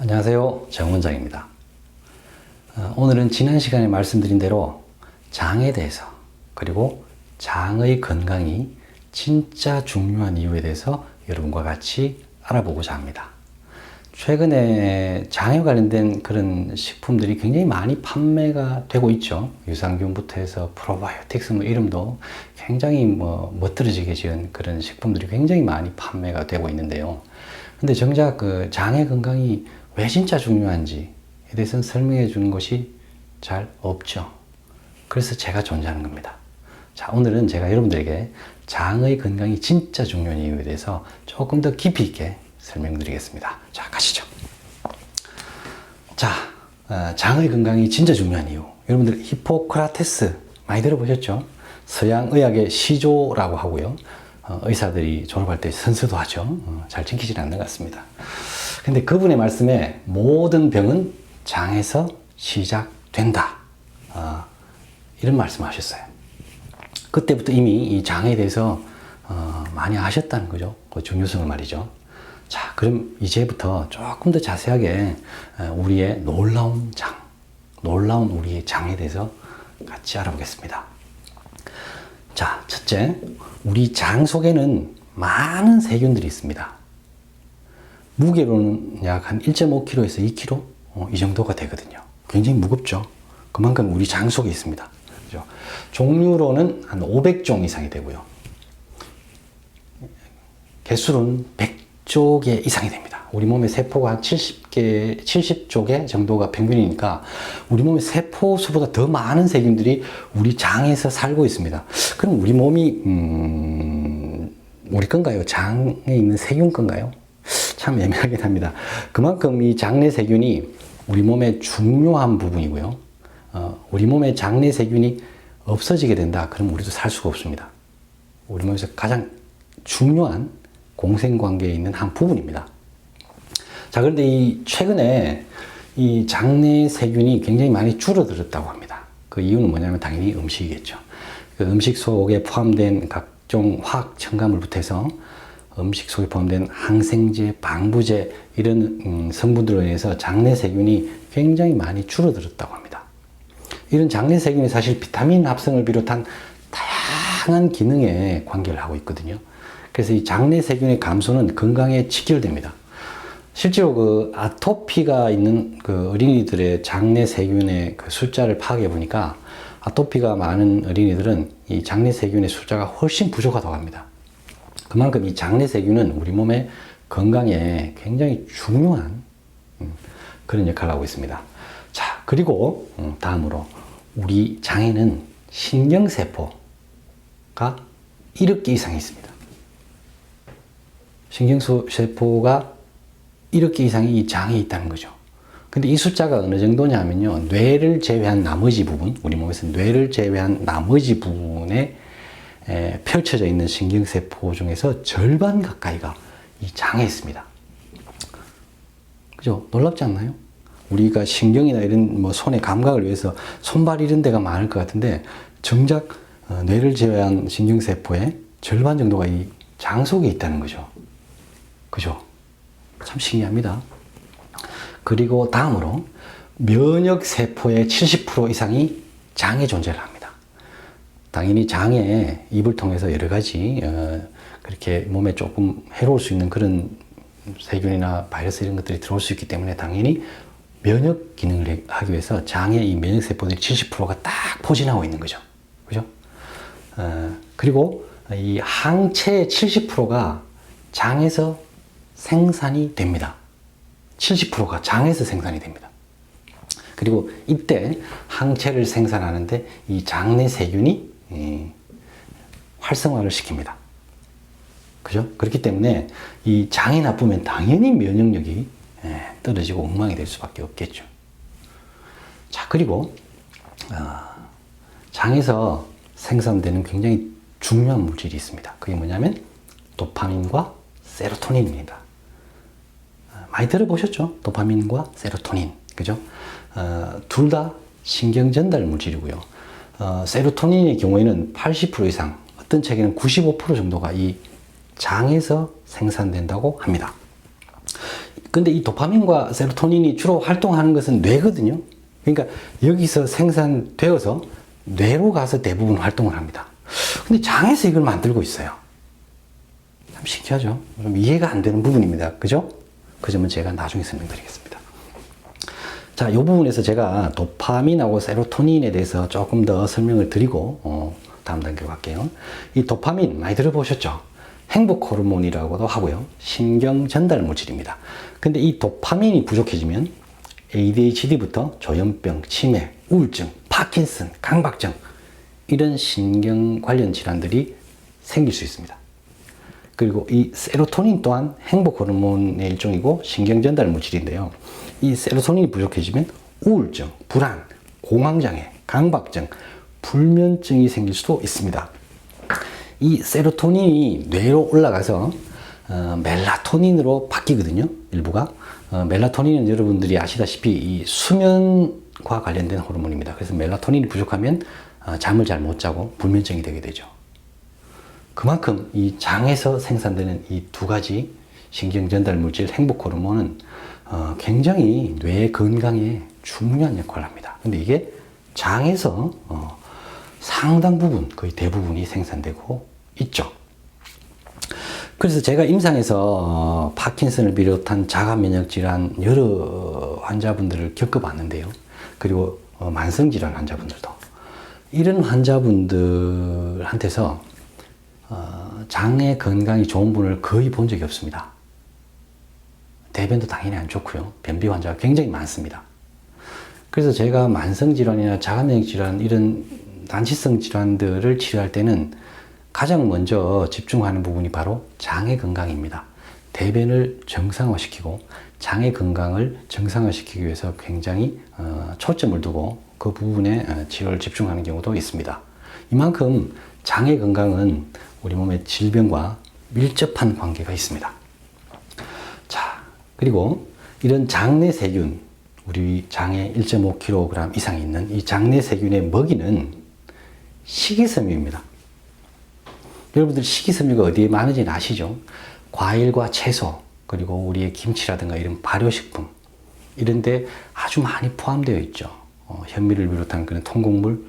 안녕하세요, 정 원장입니다. 오늘은 지난 시간에 말씀드린 대로 장에 대해서, 그리고 장의 건강이 진짜 중요한 이유에 대해서 여러분과 같이 알아보고자 합니다. 최근에 장에 관련된 그런 식품들이 굉장히 많이 판매가 되고 있죠. 유산균부터 해서 프로바이오틱스 이름도 굉장히 멋들어지게 지은 그런 식품들이 굉장히 많이 판매가 되고 있는데요. 근데 정작 그 장의 건강이 왜 진짜 중요한지에 대해서는 설명해 주는 것이 잘 없죠. 그래서 제가 존재하는 겁니다. 자, 오늘은 제가 여러분들에게 장의 건강이 진짜 중요한 이유에 대해서 조금 더 깊이 있게 설명드리겠습니다. 자, 가시죠. 자, 장의 건강이 진짜 중요한 이유. 여러분들 히포크라테스 많이 들어보셨죠? 서양 의학의 시조라고 하고요. 의사들이 졸업할 때 선서도 하죠. 잘 지키지 않는 것 같습니다. 근데 그분의 말씀에 모든 병은 장에서 시작된다. 이런 말씀을 하셨어요. 그때부터 이미 이 장에 대해서 많이 아셨다는 거죠. 그 중요성을 말이죠. 자, 그럼 이제부터 조금 더 자세하게 우리의 놀라운 장, 놀라운 우리의 장에 대해서 같이 알아보겠습니다. 자, 첫째, 우리 장 속에는 많은 세균들이 있습니다. 무게로는 약 한 1.5kg에서 2kg 이 정도가 되거든요. 굉장히 무겁죠. 그만큼 우리 장 속에 있습니다. 그죠? 종류로는 한 500종 이상이 되고요. 개수로는 100조 개 이상이 됩니다. 우리 몸의 세포가 한 70조 개 정도가 평균이니까 우리 몸의 세포 수보다 더 많은 세균들이 우리 장에서 살고 있습니다. 그럼 우리 몸이 우리 건가요? 장에 있는 세균 건가요? 참 애매하긴 합니다. 그만큼 이 장내 세균이 우리 몸의 중요한 부분이고요. 우리 몸의 장내 세균이 없어지게 된다. 그럼 우리도 살 수가 없습니다. 우리 몸에서 가장 중요한 공생관계에 있는 한 부분입니다. 자, 그런데 최근에 이 장내 세균이 굉장히 많이 줄어들었다고 합니다. 그 이유는 뭐냐면 당연히 음식이겠죠. 그 음식 속에 포함된 각종 화학 첨가물부터 해서 음식 속에 포함된 항생제, 방부제 이런 성분들로 인해서 장내 세균이 굉장히 많이 줄어들었다고 합니다. 이런 장내 세균이 사실 비타민 합성을 비롯한 다양한 기능에 관계를 하고 있거든요. 그래서 이 장내 세균의 감소는 건강에 직결됩니다. 실제로 그 아토피가 있는 그 어린이들의 장내 세균의 그 숫자를 파악해 보니까 아토피가 많은 어린이들은 이 장내 세균의 숫자가 훨씬 부족하다고 합니다. 그만큼 이 장내 세균은 우리 몸의 건강에 굉장히 중요한 그런 역할을 하고 있습니다. 자, 그리고 다음으로 우리 장에는 신경세포가 1억 개 이상 있습니다. 신경세포가 1억 개 이상이 이 장에 있다는 거죠. 근데 이 숫자가 어느 정도냐면요. 뇌를 제외한 나머지 부분, 우리 몸에서 뇌를 제외한 나머지 부분에 펼쳐져 있는 신경세포 중에서 절반 가까이가 이 장에 있습니다. 그죠? 놀랍지 않나요? 우리가 신경이나 이런 손의 감각을 위해서 손발 이런 데가 많을 것 같은데 정작 뇌를 제외한 신경세포의 절반 정도가 이 장 속에 있다는 거죠. 그죠? 참 신기합니다. 그리고 다음으로 면역세포의 70% 이상이 장에 존재를 합니다. 당연히 장에 입을 통해서 여러 가지 그렇게 몸에 조금 해로울 수 있는 그런 세균이나 바이러스 이런 것들이 들어올 수 있기 때문에 당연히 면역 기능을 하기 위해서 장에 이 면역세포들이 70%가 딱 포진하고 있는 거죠. 그죠? 그리고 이 항체의 70%가 장에서 생산이 됩니다. 70%가 장에서 생산이 됩니다. 그리고 이때 항체를 생산하는데 이 장내 세균이 활성화를 시킵니다. 그죠? 그렇기 때문에 이 장이 나쁘면 당연히 면역력이 떨어지고 엉망이 될 수밖에 없겠죠. 자, 그리고 장에서 생산되는 굉장히 중요한 물질이 있습니다. 그게 뭐냐면 도파민과 세로토닌입니다. 많이 들어보셨죠? 도파민과 세로토닌. 그죠? 둘 다 신경 전달 물질이고요. 세로토닌의 경우에는 80% 이상, 어떤 책에는 95% 정도가 이 장에서 생산된다고 합니다. 근데 이 도파민과 세로토닌이 주로 활동하는 것은 뇌거든요. 그러니까 여기서 생산되어서 뇌로 가서 대부분 활동을 합니다. 근데 장에서 이걸 만들고 있어요. 참 신기하죠? 좀 이해가 안 되는 부분입니다. 그죠? 그 점은 제가 나중에 설명드리겠습니다. 자, 이 부분에서 제가 도파민하고 세로토닌에 대해서 조금 더 설명을 드리고 다음 단계로 갈게요. 이 도파민 많이 들어보셨죠? 행복 호르몬이라고도 하고요. 신경 전달 물질입니다. 근데 이 도파민이 부족해지면 ADHD부터 조현병, 치매, 우울증, 파킨슨, 강박증 이런 신경 관련 질환들이 생길 수 있습니다. 그리고 이 세로토닌 또한 행복 호르몬의 일종이고 신경 전달 물질인데요. 이 세로토닌이 부족해지면 우울증, 불안, 공황장애, 강박증, 불면증이 생길 수도 있습니다. 이 세로토닌이 뇌로 올라가서 멜라토닌으로 바뀌거든요. 일부가. 멜라토닌은 여러분들이 아시다시피 이 수면과 관련된 호르몬입니다. 그래서 멜라토닌이 부족하면 잠을 잘 못 자고 불면증이 되게 되죠. 그만큼 이 장에서 생산되는 이 두 가지 신경 전달 물질 행복 호르몬은 굉장히 뇌 건강에 중요한 역할을 합니다. 근데 이게 장에서 상당 부분, 거의 대부분이 생산되고 있죠. 그래서 제가 임상에서 파킨슨을 비롯한 자가 면역 질환 여러 환자분들을 겪어봤는데요. 그리고 만성 질환 환자분들도 이런 환자분들한테서 장의 건강이 좋은 분을 거의 본 적이 없습니다. 대변도 당연히 안 좋고요. 변비 환자가 굉장히 많습니다. 그래서 제가 만성 질환이나 자가 면역 질환 이런 난치성 질환들을 치료할 때는 가장 먼저 집중하는 부분이 바로 장의 건강입니다. 대변을 정상화시키고 장의 건강을 정상화시키기 위해서 굉장히 초점을 두고 그 부분에 치료를 집중하는 경우도 있습니다. 이만큼 장의 건강은 우리 몸의 질병과 밀접한 관계가 있습니다. 자, 그리고 이런 장내 세균, 우리 장에 1.5kg 이상 있는 이 장내 세균의 먹이는 식이섬유입니다. 여러분들 식이섬유가 어디에 많은지는 아시죠? 과일과 채소, 그리고 우리의 김치라든가 이런 발효식품 이런 데 아주 많이 포함되어 있죠. 현미를 비롯한 그런 통곡물,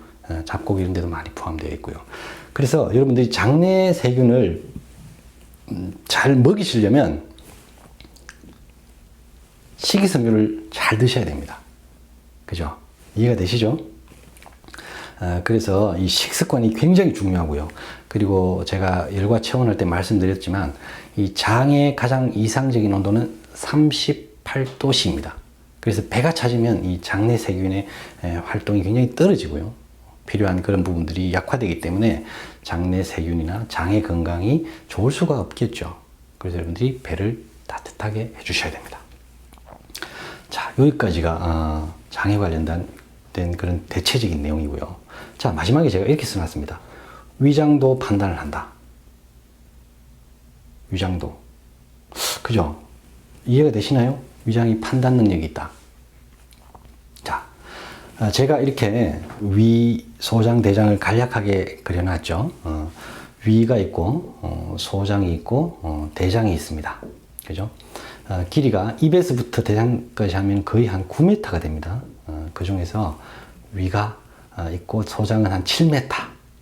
잡곡 이런 데도 많이 포함되어 있고요. 그래서 여러분들이 장내 세균을 잘 먹이시려면 식이섬유를 잘 드셔야 됩니다. 그죠? 이해가 되시죠? 그래서 이 식습관이 굉장히 중요하고요. 그리고 제가 열과 체온할 때 말씀드렸지만 이 장의 가장 이상적인 온도는 38도씨입니다. 그래서 배가 차지면 이 장내 세균의 활동이 굉장히 떨어지고요. 필요한 그런 부분들이 약화되기 때문에 장내 세균이나 장의 건강이 좋을 수가 없겠죠. 그래서 여러분들이 배를 따뜻하게 해주셔야 됩니다. 자, 여기까지가 장에 관련된 그런 대체적인 내용이고요. 자, 마지막에 제가 이렇게 써놨습니다. 위장도 판단을 한다. 위장도. 그죠? 이해가 되시나요? 위장이 판단 능력이 있다. 자, 제가 이렇게 위, 소장, 대장을 간략하게 그려놨죠. 위가 있고, 소장이 있고, 대장이 있습니다. 그죠? 길이가 입에서부터 대장까지 하면 거의 한 9m가 됩니다. 그 중에서 위가 있고, 소장은 한 7m,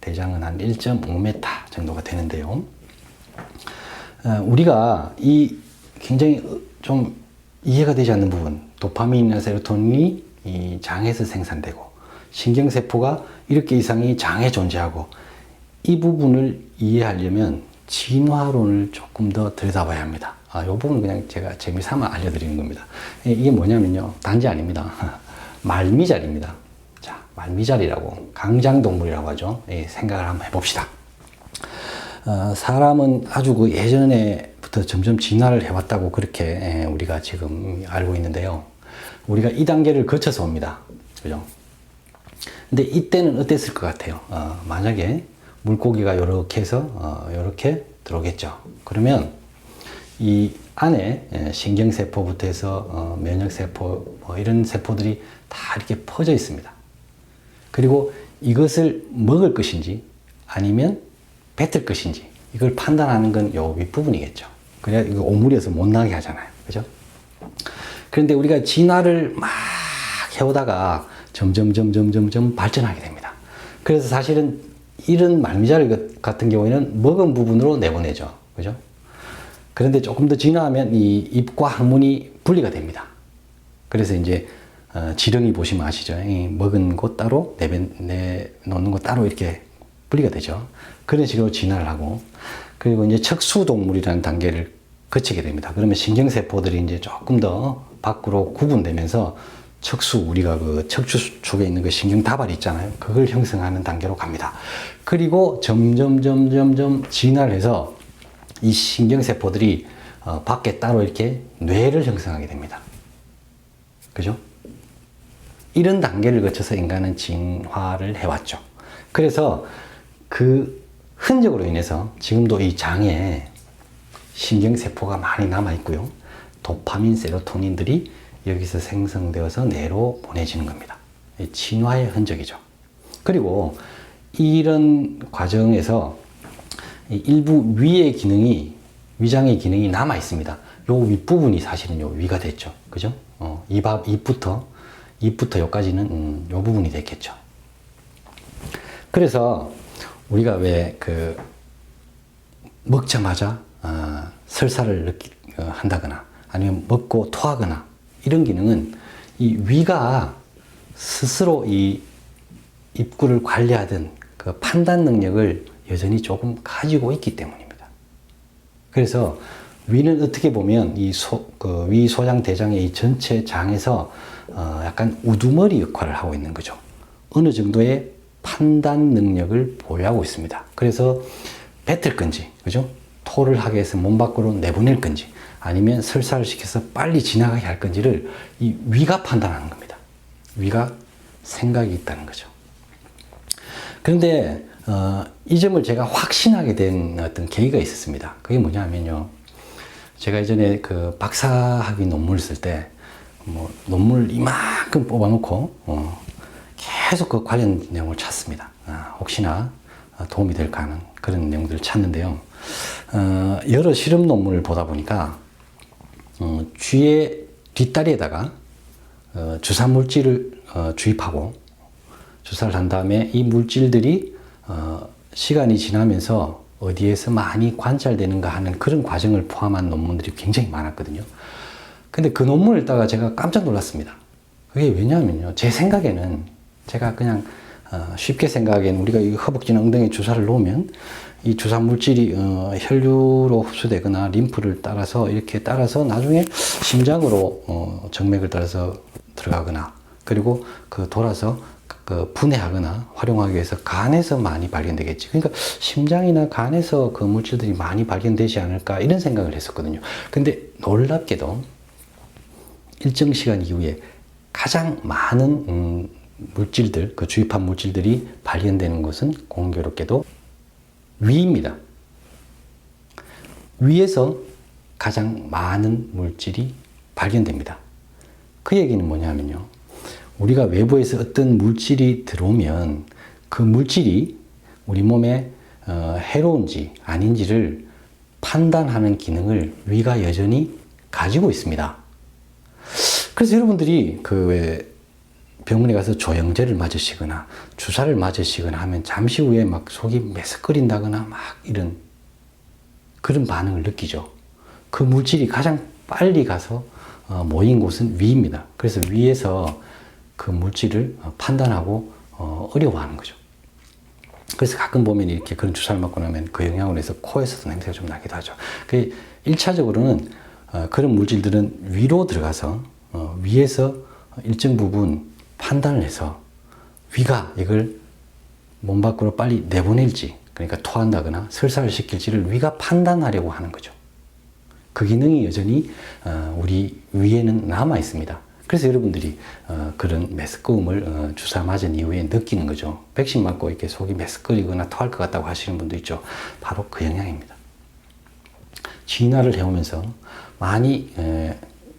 대장은 한 1.5m 정도가 되는데요. 우리가 이 굉장히 좀 이해가 되지 않는 부분, 도파민이나 세로토닌이 이 장에서 생산되고 신경세포가 이렇게 이상이 장에 존재하고 이 부분을 이해하려면 진화론을 조금 더 들여다봐야 합니다. 이 부분은 그냥 제가 재미삼아 알려드리는 겁니다. 이게 뭐냐면요, 단지 아닙니다. 말미잘입니다. 자, 말미잘이라고, 강장동물이라고 하죠. 생각을 한번 해봅시다. 사람은 아주 그 예전에부터 점점 진화를 해왔다고 그렇게 우리가 지금 알고 있는데요. 우리가 이 단계를 거쳐서 옵니다. 그죠? 근데 이때는 어땠을 것 같아요? 만약에 물고기가 이렇게 해서 이렇게 들어오겠죠. 그러면 이 안에 신경세포부터 해서 면역세포 뭐 이런 세포들이 다 이렇게 퍼져 있습니다. 그리고 이것을 먹을 것인지 아니면 뱉을 것인지 이걸 판단하는 건 요 윗부분이겠죠. 그래야 이거 오므려서 못 나게 하잖아요. 그죠? 그런데 우리가 진화를 막 해오다가 점점 발전하게 됩니다. 그래서 사실은 이런 말미잘 같은 경우에는 먹은 부분으로 내보내죠. 그죠? 그런데 조금 더 진화하면 이 잎과 항문이 분리가 됩니다. 그래서 이제 지렁이 보시면 아시죠? 이 먹은 곳 따로 내놓는 곳 따로 이렇게 분리가 되죠. 그런 식으로 진화를 하고, 그리고 이제 척수동물이라는 단계를 거치게 됩니다. 그러면 신경세포들이 이제 조금 더 밖으로 구분되면서 우리가 그 척추 쪽에 있는 그 신경다발이 있잖아요. 그걸 형성하는 단계로 갑니다. 그리고 점점 진화를 해서 이 신경세포들이 밖에 따로 이렇게 뇌를 형성하게 됩니다. 그죠? 이런 단계를 거쳐서 인간은 진화를 해왔죠. 그래서 그 흔적으로 인해서 지금도 이 장에 신경세포가 많이 남아있고요. 도파민, 세로토닌들이 여기서 생성되어서 뇌로 보내지는 겁니다. 진화의 흔적이죠. 그리고 이런 과정에서 일부 위장의 기능이 남아 있습니다. 요 윗부분이 사실은 요 위가 됐죠. 그죠? 입부터 여기까지는 요 부분이 됐겠죠. 그래서 우리가 왜 먹자마자 설사를 한다거나 아니면 먹고 토하거나 이런 기능은 이 위가 스스로 이 입구를 관리하던 그 판단 능력을 여전히 조금 가지고 있기 때문입니다. 그래서 위는 어떻게 보면 위 소장 대장의 이 전체 장에서 약간 우두머리 역할을 하고 있는 거죠. 어느 정도의 판단 능력을 보유하고 있습니다. 그래서 뱉을 건지, 그죠? 토를 하게 해서 몸 밖으로 내보낼 건지, 아니면 설사를 시켜서 빨리 지나가게 할 건지를 이 위가 판단하는 겁니다. 위가 생각이 있다는 거죠. 그런데 이 점을 제가 확신하게 된 어떤 계기가 있었습니다. 그게 뭐냐면요. 제가 예전에 그 박사학위 논문을 쓸 때 논문을 이만큼 뽑아놓고 계속 그 관련 내용을 찾습니다. 혹시나 도움이 될까 하는 그런 내용들을 찾는데요. 여러 실험 논문을 보다 보니까 쥐의 뒷다리에다가 주사 물질을 주입하고 주사를 한 다음에 이 물질들이 시간이 지나면서 어디에서 많이 관찰되는가 하는 그런 과정을 포함한 논문들이 굉장히 많았거든요. 근데 그 논문을 읽다가 제가 깜짝 놀랐습니다. 그게 왜냐하면요. 제 생각에는 제가 그냥 쉽게 생각하기에는 우리가 이 허벅지나 엉덩이에 주사를 놓으면 이 주사 물질이 혈류로 흡수되거나 림프를 따라서 나중에 심장으로 정맥을 따라서 들어가거나 그리고 돌아서 분해하거나 활용하기 위해서 간에서 많이 발견되겠지. 그러니까 심장이나 간에서 그 물질들이 많이 발견되지 않을까 이런 생각을 했었거든요. 근데 놀랍게도 일정 시간 이후에 가장 많은 물질들, 그 주입한 물질들이 발견되는 것은 공교롭게도 위입니다. 위에서 가장 많은 물질이 발견됩니다. 그 얘기는 뭐냐면요. 우리가 외부에서 어떤 물질이 들어오면 그 물질이 우리 몸에 해로운지 아닌지를 판단하는 기능을 위가 여전히 가지고 있습니다. 그래서 여러분들이 병원에 가서 조영제를 맞으시거나 주사를 맞으시거나 하면 잠시 후에 막 속이 메스꺼린다거나 막 이런 그런 반응을 느끼죠. 그 물질이 가장 빨리 가서 모인 곳은 위입니다. 그래서 위에서 그 물질을 판단하고 어려워하는 거죠. 그래서 가끔 보면 이렇게 그런 주사를 맞고 나면 그 영향으로 해서 코에서도 냄새가 좀 나기도 하죠. 그 1차적으로는 그런 물질들은 위로 들어가서 위에서 일정 부분 판단을 해서 위가 이걸 몸 밖으로 빨리 내보낼지, 그러니까 토한다거나 설사를 시킬지를 위가 판단하려고 하는 거죠. 그 기능이 여전히 우리 위에는 남아 있습니다. 그래서 여러분들이 그런 메스꺼움을 주사 맞은 이후에 느끼는 거죠. 백신 맞고 이렇게 속이 메스꺼리거나 토할 것 같다고 하시는 분도 있죠. 바로 그 영향입니다. 진화를 해오면서 많이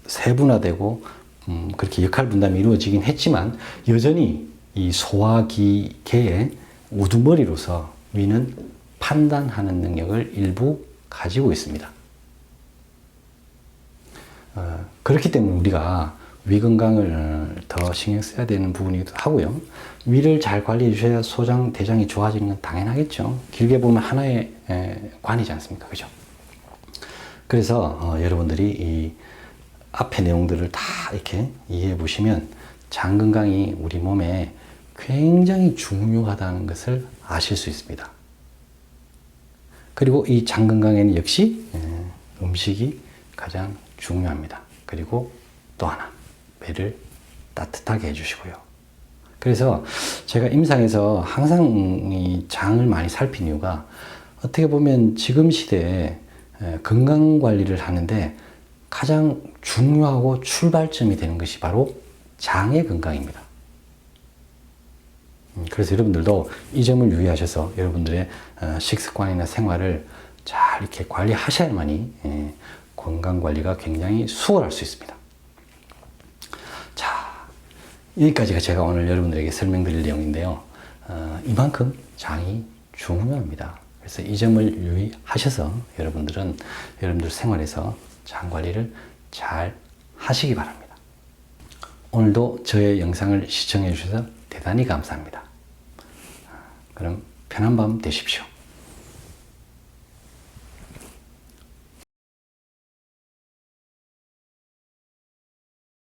세분화되고 그렇게 역할 분담이 이루어지긴 했지만 여전히 이 소화기계의 우두머리로서 위는 판단하는 능력을 일부 가지고 있습니다. 그렇기 때문에 우리가 위 건강을 더 신경 써야 되는 부분이기도 하고요. 위를 잘 관리해 주셔야 소장, 대장이 좋아지는 건 당연하겠죠. 길게 보면 하나의 관이지 않습니까? 그죠? 그래서 여러분들이 이 앞의 내용들을 다 이렇게 이해해 보시면 장 건강이 우리 몸에 굉장히 중요하다는 것을 아실 수 있습니다. 그리고 이 장 건강에는 역시 음식이 가장 중요합니다. 그리고 또 하나, 배를 따뜻하게 해주시고요. 그래서 제가 임상에서 항상 이 장을 많이 살핀 이유가 어떻게 보면 지금 시대에 건강 관리를 하는데 가장 중요하고 출발점이 되는 것이 바로 장의 건강입니다. 그래서 여러분들도 이 점을 유의하셔서 여러분들의 식습관이나 생활을 잘 이렇게 관리하셔야만이 건강 관리가 굉장히 수월할 수 있습니다. 자, 여기까지가 제가 오늘 여러분들에게 설명드릴 내용인데요. 이만큼 장이 중요합니다. 그래서 이 점을 유의하셔서 여러분들은 여러분들 생활에서 장 관리를 잘 하시기 바랍니다. 오늘도 저의 영상을 시청해 주셔서 대단히 감사합니다. 그럼 편한 밤 되십시오.